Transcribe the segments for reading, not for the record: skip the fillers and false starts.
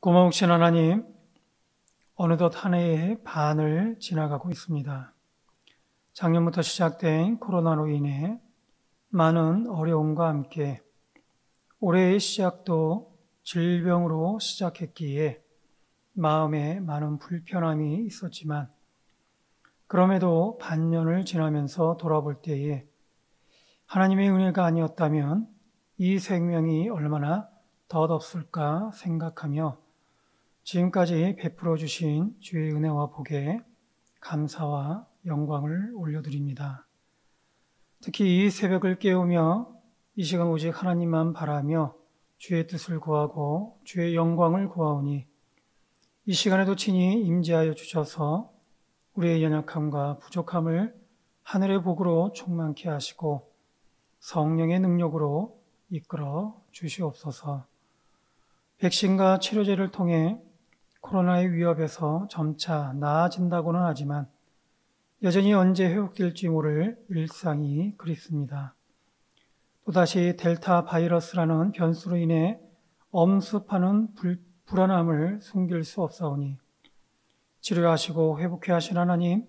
고마우신 하나님, 어느덧 한 해의 반을 지나가고 있습니다. 작년부터 시작된 코로나로 인해 많은 어려움과 함께 올해의 시작도 질병으로 시작했기에 마음에 많은 불편함이 있었지만, 그럼에도 반년을 지나면서 돌아볼 때에 하나님의 은혜가 아니었다면 이 생명이 얼마나 덧없을까 생각하며 지금까지 베풀어 주신 주의 은혜와 복에 감사와 영광을 올려드립니다. 특히 이 새벽을 깨우며 이 시간 오직 하나님만 바라며 주의 뜻을 구하고 주의 영광을 구하오니 이 시간에도 친히 임재하여 주셔서 우리의 연약함과 부족함을 하늘의 복으로 충만케 하시고 성령의 능력으로 이끌어 주시옵소서. 백신과 치료제를 통해 코로나의 위협에서 점차 나아진다고는 하지만 여전히 언제 회복될지 모를 일상이 그립습니다. 또다시 델타 바이러스라는 변수로 인해 엄습하는 불안함을 숨길 수 없사오니 치료하시고 회복해 하신 하나님,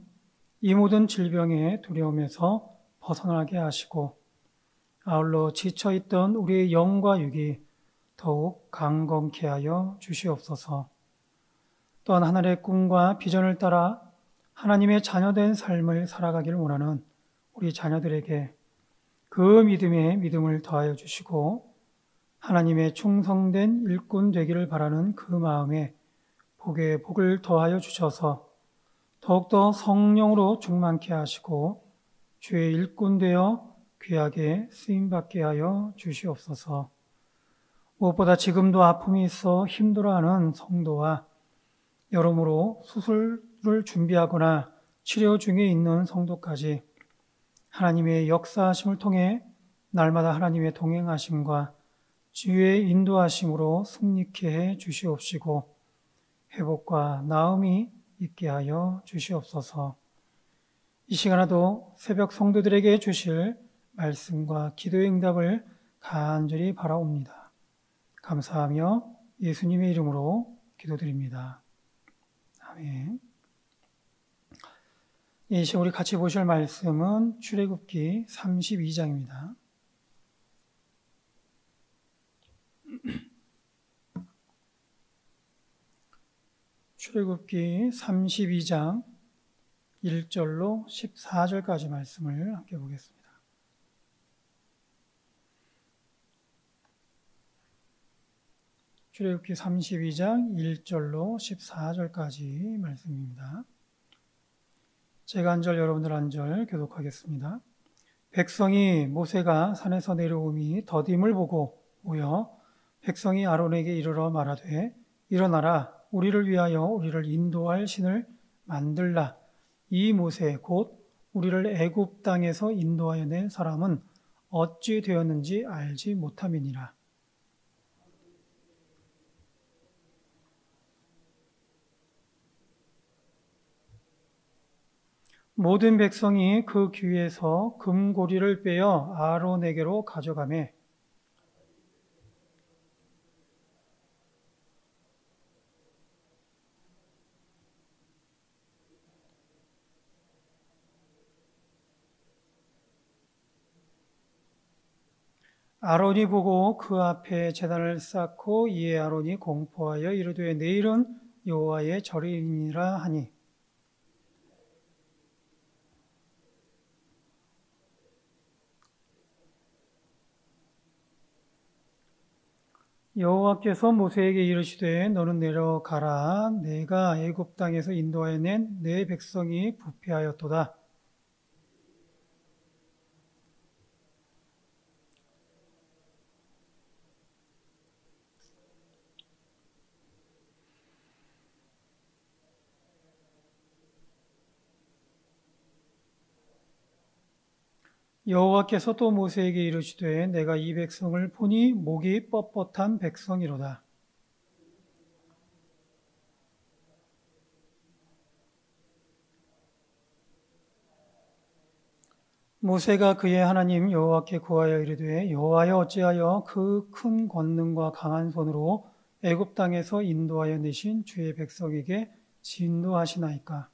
이 모든 질병의 두려움에서 벗어나게 하시고 아울러 지쳐있던 우리의 영과 육이 더욱 강건케 하여 주시옵소서. 또한 하늘의 꿈과 비전을 따라 하나님의 자녀된 삶을 살아가기를 원하는 우리 자녀들에게 그 믿음에 믿음을 더하여 주시고 하나님의 충성된 일꾼 되기를 바라는 그 마음에 복에 복을 더하여 주셔서 더욱더 성령으로 충만케 하시고 주의 일꾼 되어 귀하게 쓰임받게 하여 주시옵소서. 무엇보다 지금도 아픔이 있어 힘들어하는 성도와 여러모로 수술을 준비하거나 치료 중에 있는 성도까지 하나님의 역사하심을 통해 날마다 하나님의 동행하심과 주의 인도하심으로 승리케 해 주시옵시고 회복과 나음이 있게 하여 주시옵소서. 이 시간에도 새벽 성도들에게 주실 말씀과 기도의 응답을 간절히 바라옵니다. 감사하며 예수님의 이름으로 기도드립니다. 아멘. 이 시간 우리 같이 보실 말씀은 출애굽기 32장입니다. 출애굽기 32장 1절로 14절까지 말씀을 함께 보겠습니다. 출애굽기 32장 1절로 14절까지 말씀입니다. 제가 한 절, 여러분들 한 절 교독하겠습니다. 백성이 모세가 산에서 내려오니 더딤을 보고 모여 백성이 아론에게 이르러 말하되 일어나라, 우리를 위하여 우리를 인도할 신을 만들라. 이 모세 곧 우리를 애굽 땅에서 인도하여 낸 사람은 어찌 되었는지 알지 못함이니라. 모든 백성이 그 귀에서 금고리를 빼어 아론에게로 가져가매 아론이 보고 그 앞에 제단을 쌓고 이에 아론이 공포하여 이르되 내일은 여호와의 절이니라 하니 여호와께서 모세에게 이르시되 너는 내려가라. 내가 애굽 땅에서 인도하여 낸 내 백성이 부패하였도다. 여호와께서 또 모세에게 이르시되 내가 이 백성을 보니 목이 뻣뻣한 백성이로다. 모세가 그의 하나님 여호와께 구하여 이르되 여호와여 어찌하여 그 큰 권능과 강한 손으로 애굽 땅에서 인도하여 내신 주의 백성에게 진노하시나이까.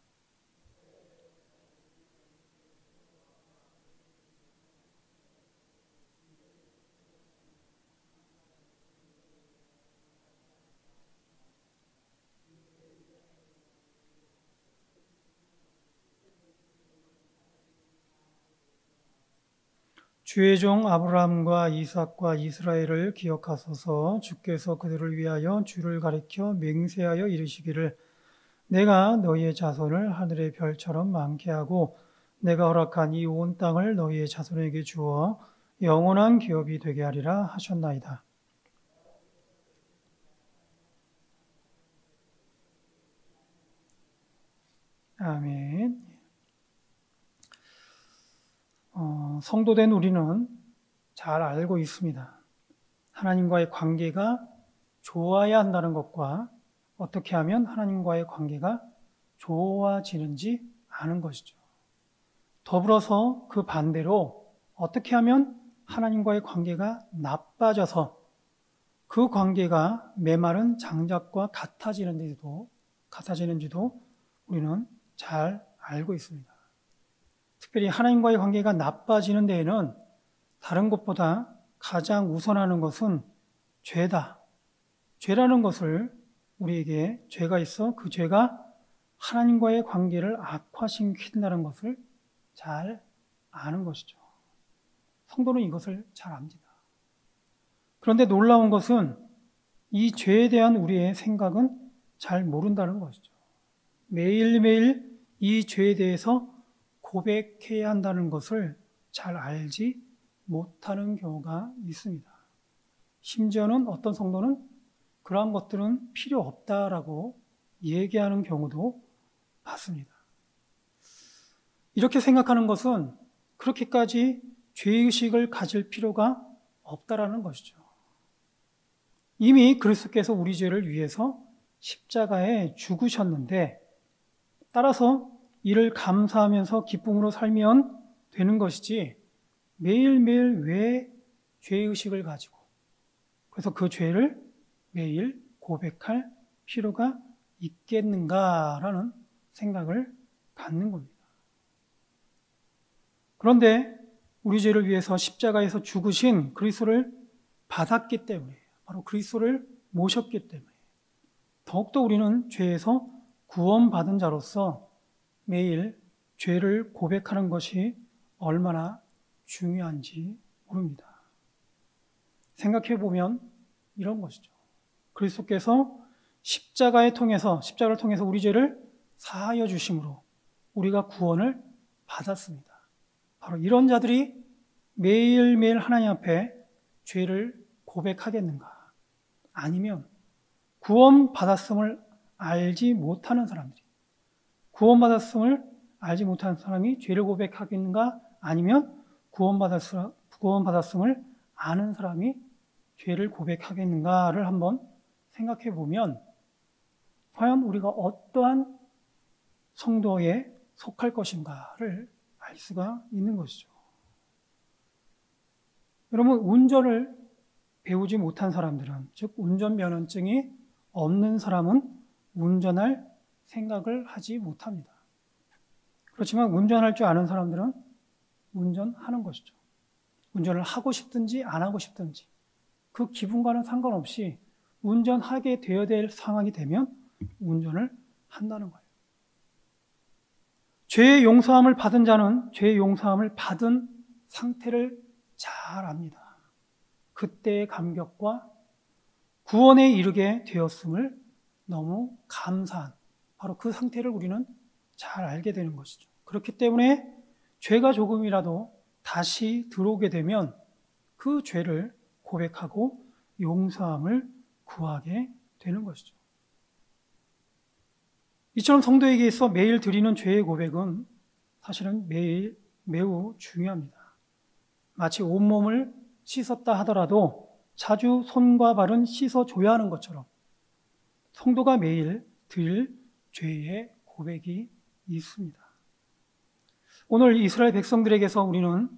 주의 종 아브라함과 이삭과 이스라엘을 기억하소서. 주께서 그들을 위하여 주를 가리켜 맹세하여 이르시기를 내가 너희의 자손을 하늘의 별처럼 많게 하고 내가 허락한 이 온 땅을 너희의 자손에게 주어 영원한 기업이 되게 하리라 하셨나이다. 아멘. 성도된 우리는 잘 알고 있습니다. 하나님과의 관계가 좋아야 한다는 것과 어떻게 하면 하나님과의 관계가 좋아지는지 아는 것이죠. 더불어서 그 반대로 어떻게 하면 하나님과의 관계가 나빠져서 그 관계가 메마른 장작과 같아지는지도 우리는 잘 알고 있습니다. 특별히 하나님과의 관계가 나빠지는 데에는 다른 것보다 가장 우선하는 것은 죄다. 죄라는 것을 우리에게 죄가 있어 그 죄가 하나님과의 관계를 악화시킨다는 것을 잘 아는 것이죠. 성도는 이것을 잘 압니다. 그런데 놀라운 것은 이 죄에 대한 우리의 생각은 잘 모른다는 것이죠. 매일매일 이 죄에 대해서 고백해야 한다는 것을 잘 알지 못하는 경우가 있습니다. 심지어는 어떤 성도는 그러한 것들은 필요 없다라고 얘기하는 경우도 봤습니다. 이렇게 생각하는 것은 그렇게까지 죄의식을 가질 필요가 없다라는 것이죠. 이미 그리스도께서 우리 죄를 위해서 십자가에 죽으셨는데 따라서 이를 감사하면서 기쁨으로 살면 되는 것이지 매일매일 왜 죄의식을 가지고 그래서 그 죄를 매일 고백할 필요가 있겠는가라는 생각을 갖는 겁니다. 그런데 우리 죄를 위해서 십자가에서 죽으신 그리스도를 받았기 때문에 바로 그리스도를 모셨기 때문에 더욱더 우리는 죄에서 구원받은 자로서 매일 죄를 고백하는 것이 얼마나 중요한지 모릅니다. 생각해 보면 이런 것이죠. 그리스도께서 십자가를 통해서 우리 죄를 사하여 주심으로 우리가 구원을 받았습니다. 바로 이런 자들이 매일매일 하나님 앞에 죄를 고백하겠는가? 아니면 구원받았음을 알지 못하는 사람들이 구원받았음을 알지 못하는 사람이 죄를 고백하겠는가? 아니면 구원받았음을 아는 사람이 죄를 고백하겠는가를 한번 생각해 보면 과연 우리가 어떠한 성도에 속할 것인가를 알 수가 있는 것이죠. 여러분, 운전을 배우지 못한 사람들은, 즉 운전면허증이 없는 사람은 운전할 생각을 하지 못합니다. 그렇지만 운전할 줄 아는 사람들은 운전하는 것이죠. 운전을 하고 싶든지 안 하고 싶든지 그 기분과는 상관없이 운전하게 되어야 될 상황이 되면 운전을 한다는 거예요. 죄의 용서함을 받은 자는 죄의 용서함을 받은 상태를 잘 압니다. 그때의 감격과 구원에 이르게 되었음을 너무 감사한 바로 그 상태를 우리는 잘 알게 되는 것이죠. 그렇기 때문에 죄가 조금이라도 다시 들어오게 되면 그 죄를 고백하고 용서함을 구하게 되는 것이죠. 이처럼 성도에게 있어 매일 드리는 죄의 고백은 사실은 매우 중요합니다. 마치 온몸을 씻었다 하더라도 자주 손과 발은 씻어줘야 하는 것처럼 성도가 매일 드릴 죄의 고백이 있습니다. 오늘 이스라엘 백성들에게서 우리는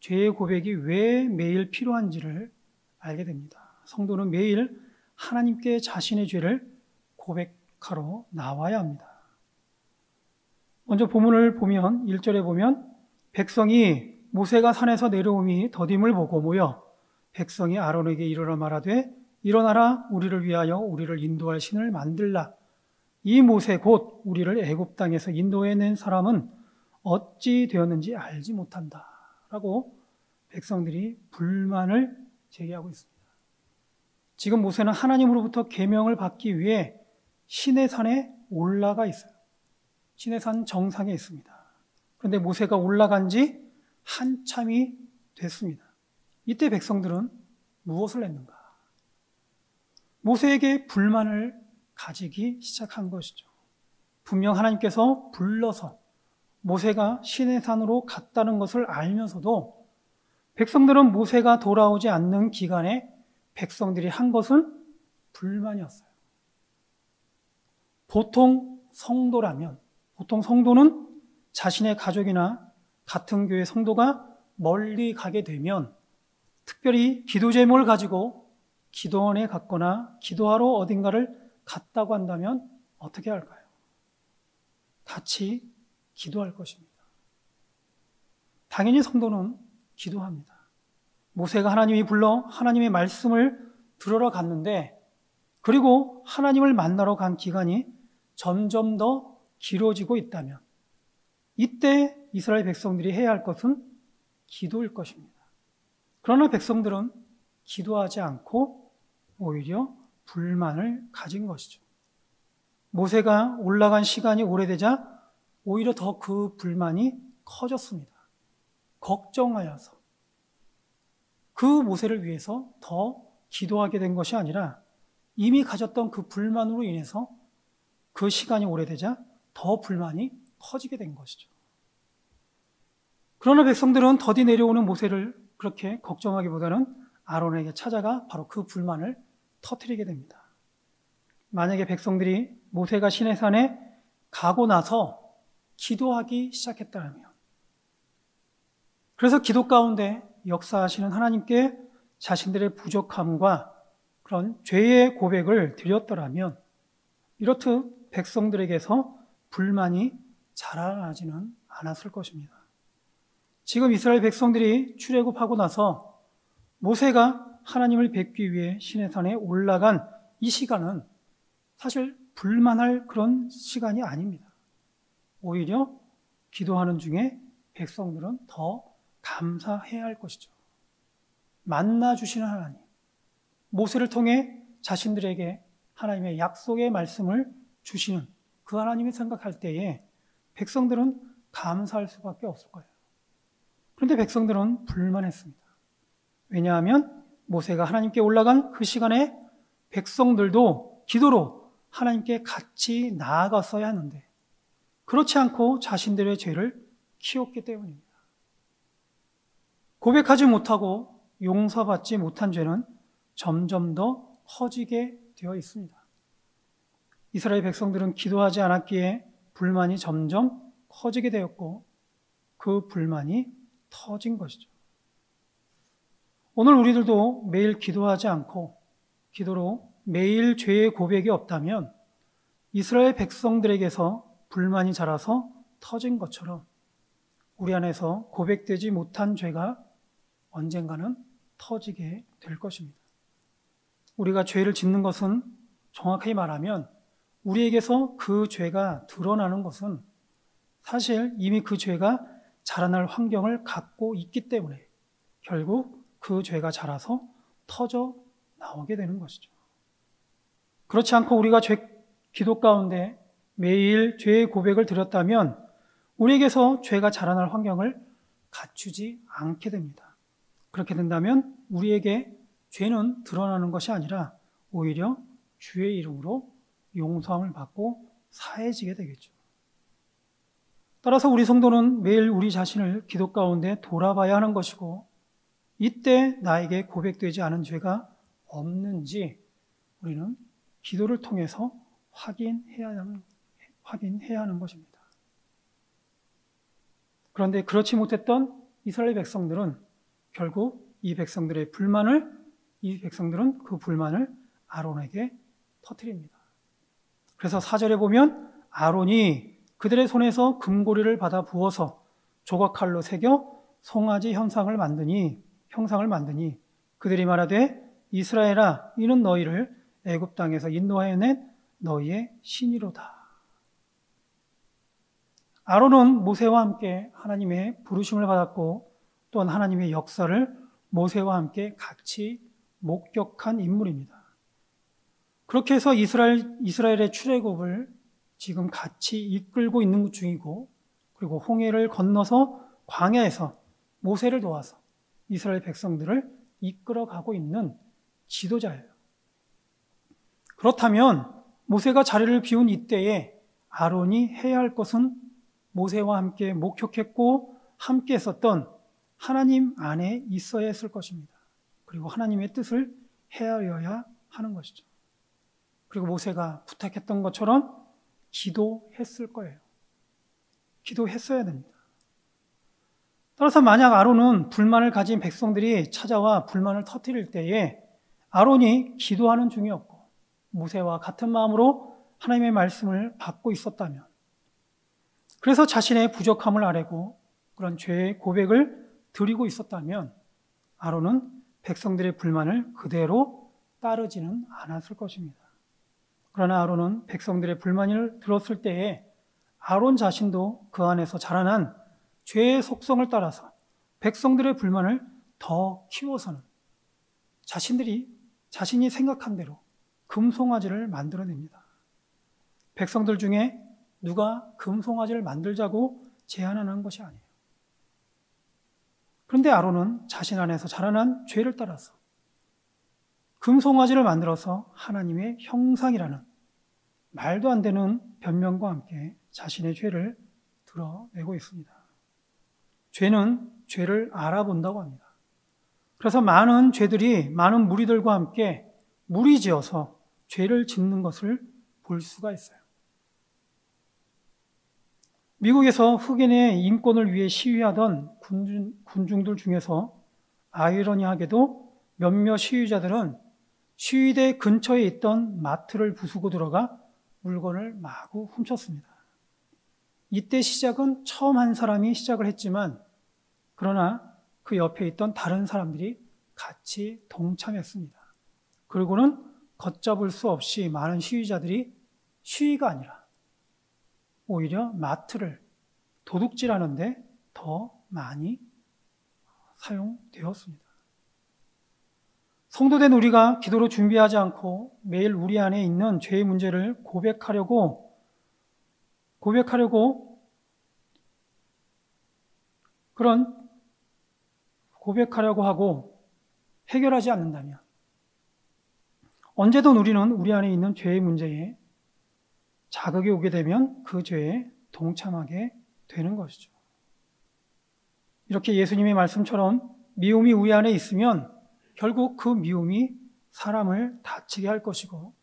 죄의 고백이 왜 매일 필요한지를 알게 됩니다. 성도는 매일 하나님께 자신의 죄를 고백하러 나와야 합니다. 먼저 본문을 보면 1절에 보면 백성이 모세가 산에서 내려오니 더딤을 보고 모여 백성이 아론에게 이르러 말하되 일어나라 우리를 위하여 우리를 인도할 신을 만들라. 이 모세 곧 우리를 애굽 땅에서 인도해낸 사람은 어찌 되었는지 알지 못한다. 라고 백성들이 불만을 제기하고 있습니다. 지금 모세는 하나님으로부터 계명을 받기 위해 시내산에 올라가 있어요. 시내산 정상에 있습니다. 그런데 모세가 올라간 지 한참이 됐습니다. 이때 백성들은 무엇을 했는가? 모세에게 불만을 가지기 시작한 것이죠. 분명 하나님께서 불러서 모세가 시내산으로 갔다는 것을 알면서도 백성들은 모세가 돌아오지 않는 기간에 백성들이 한 것은 불만이었어요. 보통 성도는 자신의 가족이나 같은 교회 성도가 멀리 가게 되면 특별히 기도 제목을 가지고 기도원에 갔거나 기도하러 어딘가를 갔다고 한다면 어떻게 할까요? 같이 기도할 것입니다. 당연히 성도는 기도합니다. 모세가 하나님이 불러 하나님의 말씀을 들으러 갔는데 그리고 하나님을 만나러 간 기간이 점점 더 길어지고 있다면 이때 이스라엘 백성들이 해야 할 것은 기도일 것입니다. 그러나 백성들은 기도하지 않고 오히려 불만을 가진 것이죠. 모세가 올라간 시간이 오래되자 오히려 더 그 불만이 커졌습니다. 걱정하여서 그 모세를 위해서 더 기도하게 된 것이 아니라 이미 가졌던 그 불만으로 인해서 그 시간이 오래되자 더 불만이 커지게 된 것이죠. 그러나 백성들은 더디 내려오는 모세를 그렇게 걱정하기보다는 아론에게 찾아가 바로 그 불만을 터뜨리게 됩니다. 만약에 백성들이 모세가 시내산에 가고 나서 기도하기 시작했다면, 그래서 기도 가운데 역사하시는 하나님께 자신들의 부족함과 그런 죄의 고백을 드렸더라면 이렇듯 백성들에게서 불만이 자라나지는 않았을 것입니다. 지금 이스라엘 백성들이 출애굽하고 나서 모세가 하나님을 뵙기 위해 시내산에 올라간 이 시간은 사실 불만할 그런 시간이 아닙니다. 오히려 기도하는 중에 백성들은 더 감사해야 할 것이죠. 만나주시는 하나님, 모세를 통해 자신들에게 하나님의 약속의 말씀을 주시는 그 하나님을 생각할 때에 백성들은 감사할 수밖에 없을 거예요. 그런데 백성들은 불만했습니다. 왜냐하면 모세가 하나님께 올라간 그 시간에 백성들도 기도로 하나님께 같이 나아갔어야 하는데 그렇지 않고 자신들의 죄를 키웠기 때문입니다. 고백하지 못하고 용서받지 못한 죄는 점점 더 커지게 되어 있습니다. 이스라엘 백성들은 기도하지 않았기에 불만이 점점 커지게 되었고 그 불만이 터진 것이죠. 오늘 우리들도 매일 기도하지 않고 기도로 매일 죄의 고백이 없다면 이스라엘 백성들에게서 불만이 자라서 터진 것처럼 우리 안에서 고백되지 못한 죄가 언젠가는 터지게 될 것입니다. 우리가 죄를 짓는 것은 정확하게 말하면 우리에게서 그 죄가 드러나는 것은 사실 이미 그 죄가 자라날 환경을 갖고 있기 때문에 결국 그 죄가 자라서 터져 나오게 되는 것이죠. 그렇지 않고 우리가 기도 가운데 매일 죄의 고백을 드렸다면 우리에게서 죄가 자라날 환경을 갖추지 않게 됩니다. 그렇게 된다면 우리에게 죄는 드러나는 것이 아니라 오히려 주의 이름으로 용서함을 받고 사해지게 되겠죠. 따라서 우리 성도는 매일 우리 자신을 기도 가운데 돌아봐야 하는 것이고 이때 나에게 고백되지 않은 죄가 없는지 우리는 기도를 통해서 확인해야 하는 것입니다. 그런데 그렇지 못했던 이스라엘 백성들은 결국 이 백성들은 그 불만을 아론에게 터뜨립니다. 그래서 4절에 보면 아론이 그들의 손에서 금고리를 받아 부어서 조각칼로 새겨 송아지 형상을 만드니 그들이 말하되 이스라엘아 이는 너희를 애굽 땅에서 인도하여 낸 너희의 신이로다. 아론은 모세와 함께 하나님의 부르심을 받았고 또한 하나님의 역사를 모세와 함께 같이 목격한 인물입니다. 그렇게 해서 이스라엘의 출애굽을 지금 같이 이끌고 있는 중이고, 그리고 홍해를 건너서 광야에서 모세를 도와서 이스라엘 백성들을 이끌어가고 있는 지도자예요. 그렇다면 모세가 자리를 비운 이때에 아론이 해야 할 것은 모세와 함께 목격했고 함께 했었던 하나님 안에 있어야 했을 것입니다. 그리고 하나님의 뜻을 헤아려야 하는 것이죠. 그리고 모세가 부탁했던 것처럼 기도했을 거예요. 기도했어야 됩니다. 따라서 만약 아론은 불만을 가진 백성들이 찾아와 불만을 터뜨릴 때에 아론이 기도하는 중이었고 모세와 같은 마음으로 하나님의 말씀을 받고 있었다면, 그래서 자신의 부족함을 아뢰고 그런 죄의 고백을 드리고 있었다면 아론은 백성들의 불만을 그대로 따르지는 않았을 것입니다. 그러나 아론은 백성들의 불만을 들었을 때에 아론 자신도 그 안에서 자라난 죄의 속성을 따라서 백성들의 불만을 더 키워서는 자신이 생각한 대로 금송아지를 만들어냅니다. 백성들 중에 누가 금송아지를 만들자고 제안하는 것이 아니에요. 그런데 아론은 자신 안에서 자라난 죄를 따라서 금송아지를 만들어서 하나님의 형상이라는 말도 안 되는 변명과 함께 자신의 죄를 드러내고 있습니다. 죄는 죄를 알아본다고 합니다. 그래서 많은 죄들이 많은 무리들과 함께 무리지어서 죄를 짓는 것을 볼 수가 있어요. 미국에서 흑인의 인권을 위해 시위하던 군중들 중에서 아이러니하게도 몇몇 시위자들은 시위대 근처에 있던 마트를 부수고 들어가 물건을 마구 훔쳤습니다. 이때 시작은 처음 한 사람이 시작을 했지만, 그러나 그 옆에 있던 다른 사람들이 같이 동참했습니다. 그리고는 걷잡을 수 없이 많은 시위자들이 시위가 아니라 오히려 마트를 도둑질하는데 더 많이 사용되었습니다. 성도된 우리가 기도로 준비하지 않고 매일 우리 안에 있는 죄의 문제를 고백하려고 하고 해결하지 않는다면 언제든 우리는 우리 안에 있는 죄의 문제에 자극이 오게 되면 그 죄에 동참하게 되는 것이죠. 이렇게 예수님의 말씀처럼 미움이 우리 안에 있으면 결국 그 미움이 사람을 다치게 할 것이고,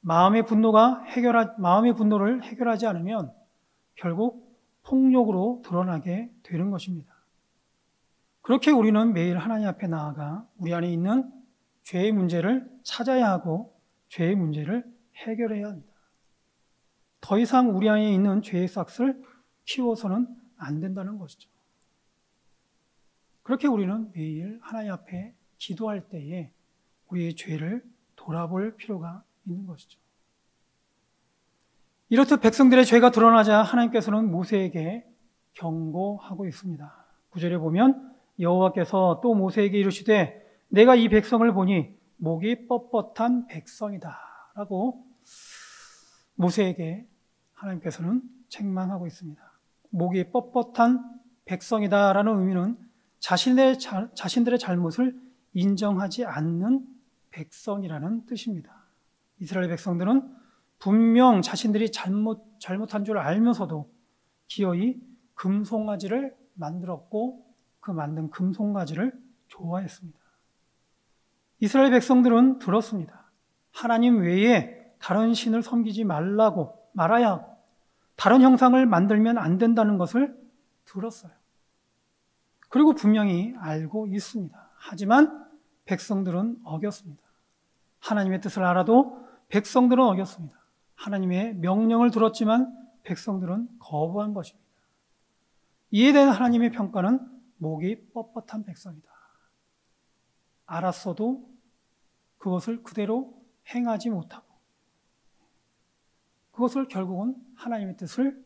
마음의 분노를 해결하지 않으면 결국 폭력으로 드러나게 되는 것입니다. 그렇게 우리는 매일 하나님 앞에 나아가 우리 안에 있는 죄의 문제를 찾아야 하고 죄의 문제를 해결해야 합니다. 더 이상 우리 안에 있는 죄의 싹을 키워서는 안 된다는 것이죠. 그렇게 우리는 매일 하나님 앞에 기도할 때에 우리의 죄를 돌아볼 필요가 있는 것이죠. 이렇듯 백성들의 죄가 드러나자 하나님께서는 모세에게 경고하고 있습니다. 9절에 보면 여호와께서 또 모세에게 이르시되 내가 이 백성을 보니 목이 뻣뻣한 백성이다 라고 모세에게 하나님께서는 책망하고 있습니다. 목이 뻣뻣한 백성이다 라는 의미는 자신들의 잘못을 인정하지 않는 백성이라는 뜻입니다. 이스라엘 백성들은 분명 자신들이 잘못한 줄 알면서도 기어이 금송아지를 만들었고 그 만든 금송아지를 좋아했습니다. 이스라엘 백성들은 들었습니다. 하나님 외에 다른 신을 섬기지 말아야 하고 다른 형상을 만들면 안 된다는 것을 들었어요. 그리고 분명히 알고 있습니다. 하지만 백성들은 어겼습니다. 하나님의 뜻을 알아도 백성들은 어겼습니다. 하나님의 명령을 들었지만 백성들은 거부한 것입니다. 이에 대한 하나님의 평가는 목이 뻣뻣한 백성이다. 알았어도 그것을 그대로 행하지 못하고 그것을 결국은 하나님의 뜻을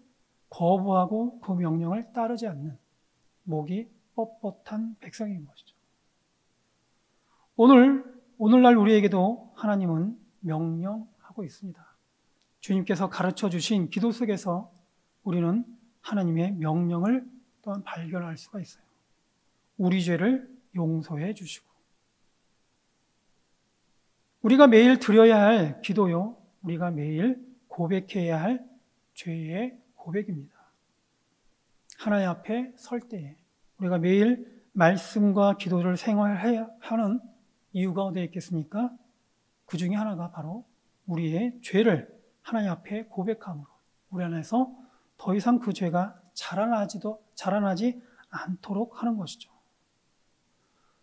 거부하고 그 명령을 따르지 않는 목이 뻣뻣한 백성인 것이죠. 오늘날 우리에게도 하나님은 명령하고 있습니다. 주님께서 가르쳐 주신 기도 속에서 우리는 하나님의 명령을 또한 발견할 수가 있어요. 우리 죄를 용서해 주시고 우리가 매일 드려야 할 기도요, 우리가 매일 고백해야 할 죄의 고백입니다. 하나님 앞에 설 때에 우리가 매일 말씀과 기도를 생활해야 하는 이유가 어디에 있겠습니까? 그 중에 하나가 바로 우리의 죄를 하나님 앞에 고백함으로 우리 안에서 더 이상 그 죄가 자라나지 않도록 하는 것이죠.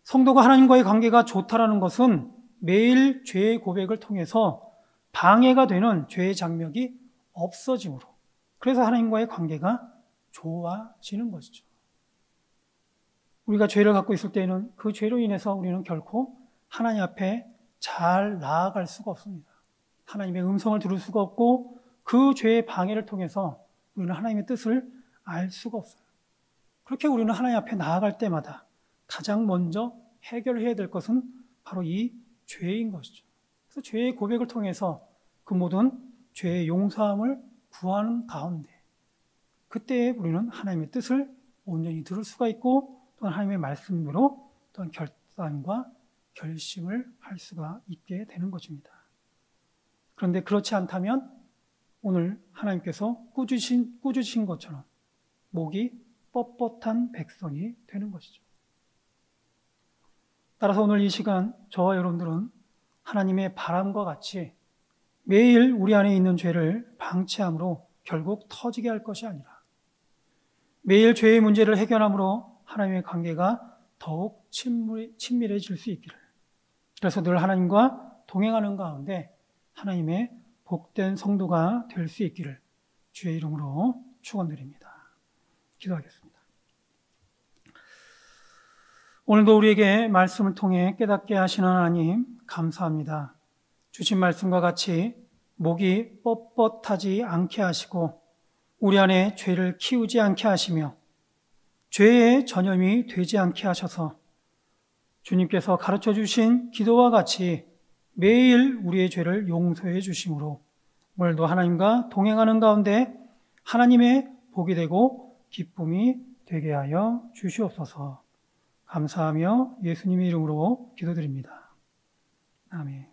성도가 하나님과의 관계가 좋다라는 것은 매일 죄의 고백을 통해서 방해가 되는 죄의 장벽이 없어짐으로, 그래서 하나님과의 관계가 좋아지는 것이죠. 우리가 죄를 갖고 있을 때에는 그 죄로 인해서 우리는 결코 하나님 앞에 잘 나아갈 수가 없습니다. 하나님의 음성을 들을 수가 없고 그 죄의 방해를 통해서 우리는 하나님의 뜻을 알 수가 없어요. 그렇게 우리는 하나님 앞에 나아갈 때마다 가장 먼저 해결해야 될 것은 바로 이 죄인 것이죠. 그래서 죄의 고백을 통해서 그 모든 죄의 용서함을 구하는 가운데 그때 우리는 하나님의 뜻을 온전히 들을 수가 있고 또한 하나님의 말씀으로 또한 결단과 결심을 할 수가 있게 되는 것입니다. 그런데 그렇지 않다면 오늘 하나님께서 꾸짖으신 것처럼 목이 뻣뻣한 백성이 되는 것이죠. 따라서 오늘 이 시간 저와 여러분들은 하나님의 바람과 같이 매일 우리 안에 있는 죄를 방치함으로 결국 터지게 할 것이 아니라 매일 죄의 문제를 해결함으로 하나님의 관계가 더욱 친밀해질 수 있기를, 그래서 늘 하나님과 동행하는 가운데 하나님의 복된 성도가 될 수 있기를 주의 이름으로 축원드립니다. 기도하겠습니다. 오늘도 우리에게 말씀을 통해 깨닫게 하시는 하나님 감사합니다. 주신 말씀과 같이 목이 뻣뻣하지 않게 하시고 우리 안에 죄를 키우지 않게 하시며 죄의 전염이 되지 않게 하셔서 주님께서 가르쳐 주신 기도와 같이 매일 우리의 죄를 용서해 주심으로 오늘도 하나님과 동행하는 가운데 하나님의 복이 되고 기쁨이 되게 하여 주시옵소서. 감사하며 예수님의 이름으로 기도드립니다. 아멘.